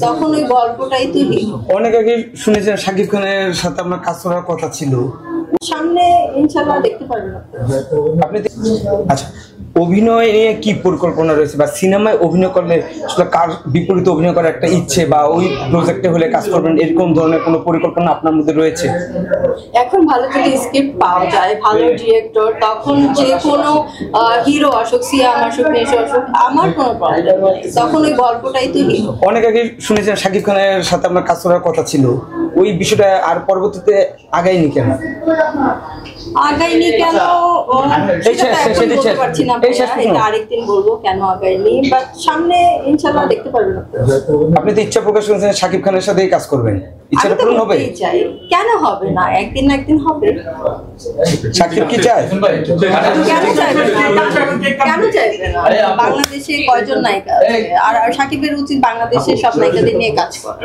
তখন ওই গল্পটাই তো হিরো। অনেক আগে শুনেছেন শাকিব খানের সাথে আপনার কাজ করার কথা ছিল, সামনে ইনশাআল্লাহ দেখতে পারবেন আপনি। আচ্ছা, অভিনয় নিয়ে কি পরিকল্পনা রয়েছে, বা সিনেমায় অভিনয় করলে আসলে কার বিপরীতে অভিনয় করার একটা ইচ্ছে, বা ওই প্রজেক্টে হলে কাজ করবেন, এরকম ধরনের কোনো পরিকল্পনা আপনার মধ্যে রয়েছে? এখন ভালো যদি স্ক্রিপ্ট পাওয়া যায়, ভালো ডিরেক্টর, তখন যে কোনো হিরো আসুক, সিয়াম আসুক, নেশো আসুক, আমার কোনো প্রবলেম নেই, তখন ওই গল্পটাই তো হিরো। অনেক আগে শুনেছেন শাকিব খানের সাথে আপনার কাজ করার কথা ছিল, ওই বিষয়টা আর পরবর্তীতে আগায়নি কেন? আগাইনি কেন বলতে পারছি না, এটা আরেকদিন বলবো কেন আগাইনি, বাট সামনে ইনশাআল্লাহ দেখতে পারবেন। আপনি তো ইচ্ছা প্রকাশ করেছেন শাকিব খানের সাথেই কাজ করবেন, ইচ্ছাটা পূরণ হবে? কেন হবে না, একদিন না একদিন হবে। শাকিব কি চায়? কেন চাইবে না? বাংলাদেশে কয়জন নায়িকা আছে, আর শাকিবের উচিত বাংলাদেশের সব নায়িকাদের নিয়ে কাজ করা।